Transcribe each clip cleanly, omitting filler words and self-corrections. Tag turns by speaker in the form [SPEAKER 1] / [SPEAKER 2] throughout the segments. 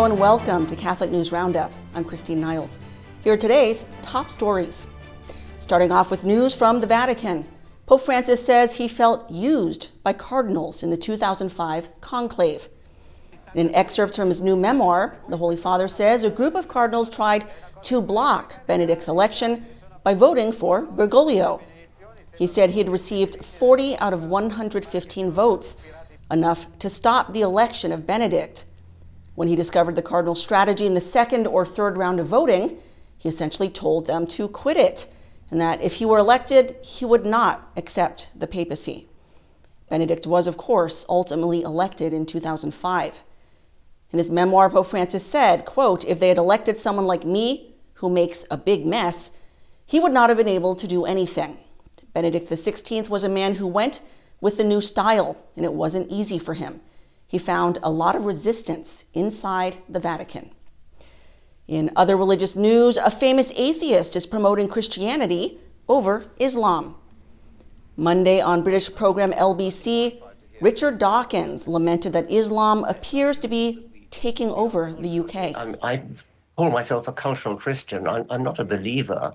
[SPEAKER 1] Hello and welcome to Catholic News Roundup. I'm Christine Niles. Here are today's top stories. Starting off with news from the Vatican. Pope Francis says he felt used by cardinals in the 2005 conclave. In an excerpt from his new memoir, the Holy Father says a group of cardinals tried to block Benedict's election by voting for Bergoglio. He said he had received 40 out of 115 votes, enough to stop the election of Benedict. When he discovered the cardinal strategy in the second or third round of voting, he essentially told them to quit it, and that if he were elected, he would not accept the papacy. Benedict was, of course, ultimately elected in 2005. In his memoir, Pope Francis said, quote, "If they had elected someone like me, who makes a big mess, he would not have been able to do anything." Benedict XVI was a man who went with the new style, and it wasn't easy for him. He found a lot of resistance inside the Vatican. In other religious news, a famous atheist is promoting Christianity over Islam. Monday on British program LBC, Richard Dawkins lamented that Islam appears to be taking over the UK.
[SPEAKER 2] I call myself a cultural Christian. I'm not a believer,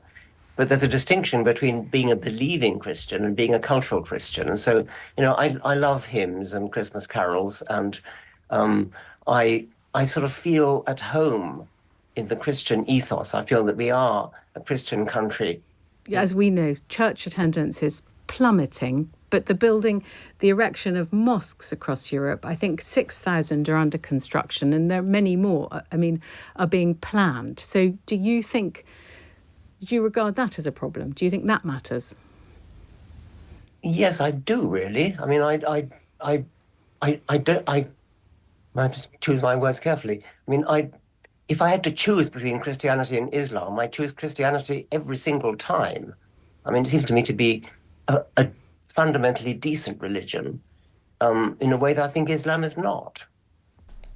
[SPEAKER 2] but there's a distinction between being a believing Christian and being a cultural Christian. And so, I love hymns and Christmas carols, and I sort of feel at home in the Christian ethos. I feel that we are a Christian country.
[SPEAKER 3] As we know, church attendance is plummeting, but the erection of mosques across Europe, I think 6,000 are under construction, and there are many more, are being planned. So do you regard that as a problem? Do you think that matters?
[SPEAKER 2] Yes, I do, really. I mean, I have to choose my words carefully. If I had to choose between Christianity and Islam, I choose Christianity every single time. It seems to me to be a fundamentally decent religion in a way that I think Islam is not.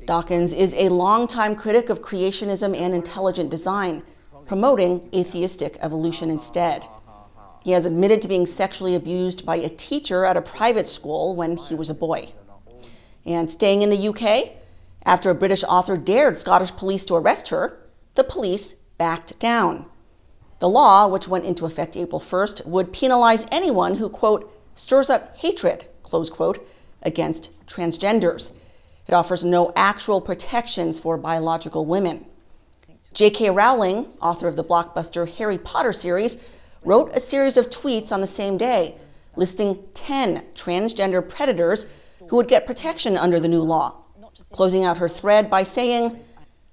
[SPEAKER 1] Dawkins is a longtime critic of creationism and intelligent design, promoting atheistic evolution instead. He has admitted to being sexually abused by a teacher at a private school when he was a boy. And staying in the UK, after a British author dared Scottish police to arrest her, the police backed down. The law, which went into effect April 1st, would penalize anyone who, quote, stirs up hatred, close quote, against transgenders. It offers no actual protections for biological women. J.K. Rowling, author of the blockbuster Harry Potter series, wrote a series of tweets on the same day, listing 10 transgender predators who would get protection under the new law, closing out her thread by saying,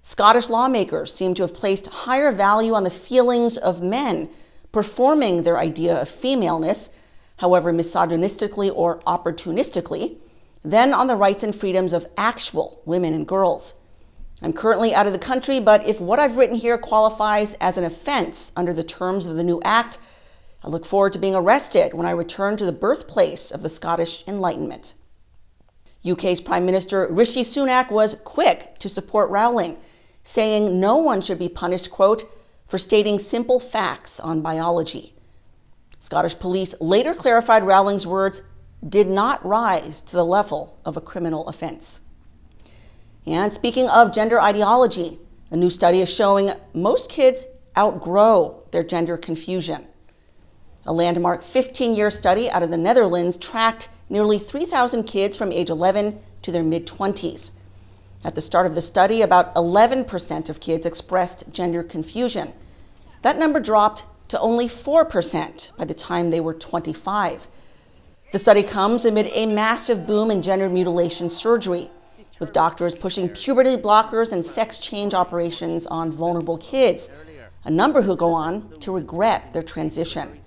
[SPEAKER 1] "Scottish lawmakers seem to have placed higher value on the feelings of men performing their idea of femaleness, however misogynistically or opportunistically, than on the rights and freedoms of actual women and girls. I'm currently out of the country, but if what I've written here qualifies as an offense under the terms of the new act, I look forward to being arrested when I return to the birthplace of the Scottish Enlightenment." UK's Prime Minister Rishi Sunak was quick to support Rowling, saying no one should be punished, quote, for stating simple facts on biology. Scottish police later clarified Rowling's words did not rise to the level of a criminal offense. And speaking of gender ideology, a new study is showing most kids outgrow their gender confusion. A landmark 15-year study out of the Netherlands tracked nearly 3,000 kids from age 11 to their mid-20s. At the start of the study, about 11% of kids expressed gender confusion. That number dropped to only 4% by the time they were 25. The study comes amid a massive boom in gender mutilation surgery, with doctors pushing puberty blockers and sex change operations on vulnerable kids, a number who go on to regret their transition.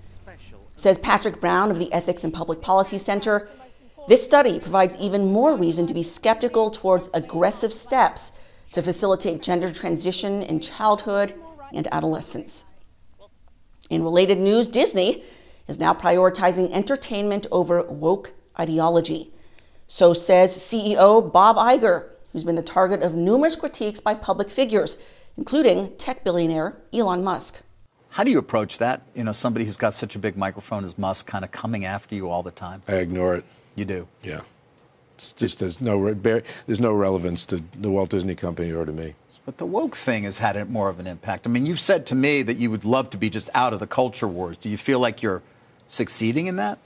[SPEAKER 1] Says Patrick Brown of the Ethics and Public Policy Center, this study provides even more reason to be skeptical towards aggressive steps to facilitate gender transition in childhood and adolescence. In related news, Disney is now prioritizing entertainment over woke ideology. So says CEO Bob Iger, who's been the target of numerous critiques by public figures, including tech billionaire Elon Musk.
[SPEAKER 4] How do you approach that? Somebody who's got such a big microphone as Musk kind of coming after you all the time.
[SPEAKER 5] I ignore it.
[SPEAKER 4] You do?
[SPEAKER 5] Yeah. It's just there's no relevance to the Walt Disney Company or to me.
[SPEAKER 4] But the woke thing has had more of an impact. I mean, you've said to me that you would love to be just out of the culture wars. Do you feel like you're succeeding in that?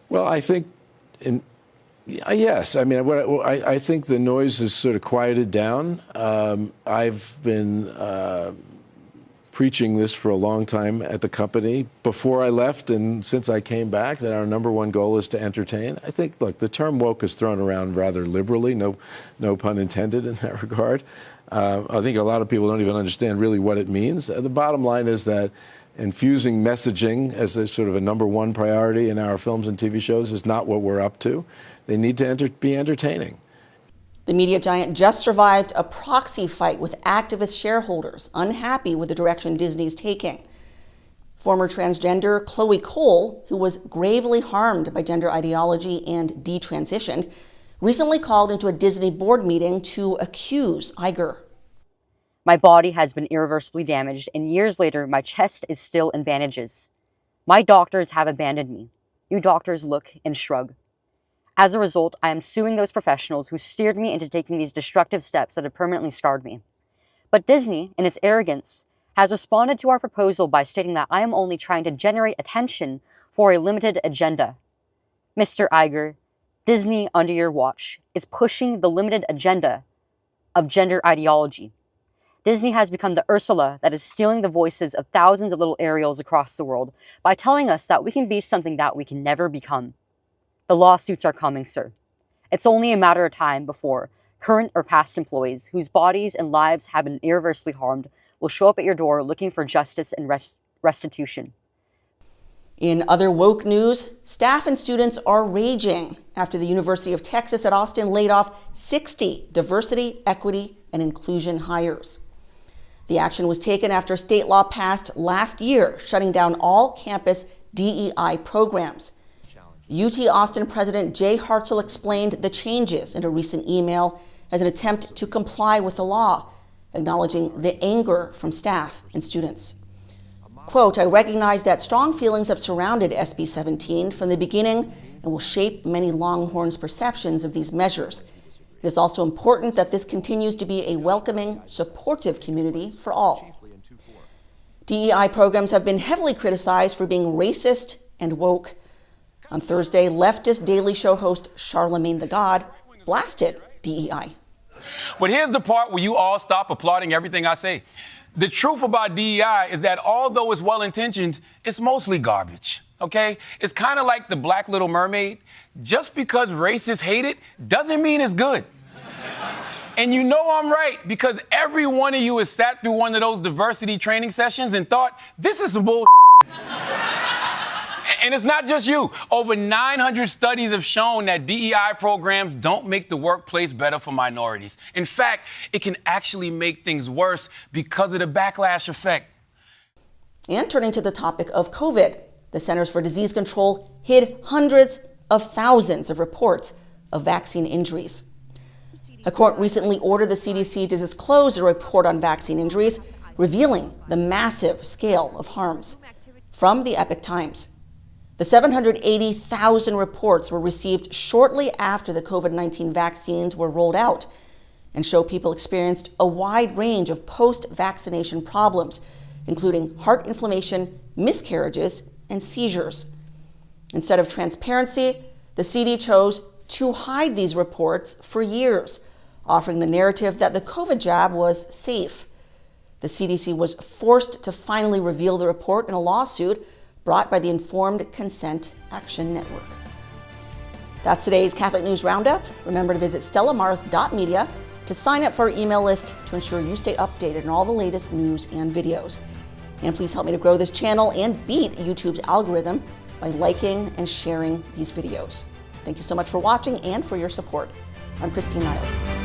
[SPEAKER 5] Well, I think, yes. I mean, I think the noise has sort of quieted down. I've been preaching this for a long time at the company before I left and since I came back, that our number one goal is to entertain. I think, look, the term woke is thrown around rather liberally, no pun intended in that regard. I think a lot of people don't even understand really what it means. The bottom line is that infusing messaging as a sort of a number one priority in our films and TV shows is not what we're up to. They need to be entertaining.
[SPEAKER 1] The media giant just survived a proxy fight with activist shareholders unhappy with the direction Disney's taking. Former transgender Chloe Cole, who was gravely harmed by gender ideology and detransitioned, recently called into a Disney board meeting to accuse Iger.
[SPEAKER 6] My body has been irreversibly damaged, and years later, my chest is still in bandages. My doctors have abandoned me. You doctors look and shrug. As a result, I am suing those professionals who steered me into taking these destructive steps that have permanently scarred me. But Disney, in its arrogance, has responded to our proposal by stating that I am only trying to generate attention for a limited agenda. Mr. Iger, Disney, under your watch, is pushing the limited agenda of gender ideology. Disney has become the Ursula that is stealing the voices of thousands of little Ariels across the world by telling us that we can be something that we can never become. The lawsuits are coming, sir. It's only a matter of time before current or past employees whose bodies and lives have been irreversibly harmed will show up at your door looking for justice and restitution.
[SPEAKER 1] In other woke news, staff and students are raging after the University of Texas at Austin laid off 60 diversity, equity, and inclusion hires. The action was taken after state law passed last year, shutting down all campus DEI programs. UT Austin President Jay Hartzell explained the changes in a recent email as an attempt to comply with the law, acknowledging the anger from staff and students. Quote, I recognize that strong feelings have surrounded SB 17 from the beginning and will shape many Longhorns' perceptions of these measures. It is also important that this continues to be a welcoming, supportive community for all. DEI programs have been heavily criticized for being racist and woke. On Thursday, leftist Daily Show host Charlemagne the God blasted DEI.
[SPEAKER 7] But here's the part where you all stop applauding everything I say. The truth about DEI is that although it's well-intentioned, it's mostly garbage, okay? It's kind of like the Black Little Mermaid. Just because racists hate it doesn't mean it's good. And you know I'm right, because every one of you has sat through one of those diversity training sessions and thought, this is some bull. And it's not just you. Over 900 studies have shown that DEI programs don't make the workplace better for minorities. In fact, it can actually make things worse because of the backlash effect.
[SPEAKER 1] And turning to the topic of COVID, the Centers for Disease Control hid hundreds of thousands of reports of vaccine injuries. A court recently ordered the CDC to disclose a report on vaccine injuries, revealing the massive scale of harms. From the Epoch Times. The 780,000 reports were received shortly after the COVID-19 vaccines were rolled out and show people experienced a wide range of post-vaccination problems, including heart inflammation, miscarriages, and seizures. Instead of transparency, the CD chose to hide these reports for years, offering the narrative that the COVID jab was safe. The CDC was forced to finally reveal the report in a lawsuit brought by the Informed Consent Action Network. That's today's Catholic News Roundup. Remember to visit stellamaris.media to sign up for our email list to ensure you stay updated on all the latest news and videos. And please help me to grow this channel and beat YouTube's algorithm by liking and sharing these videos. Thank you so much for watching and for your support. I'm Christine Niles.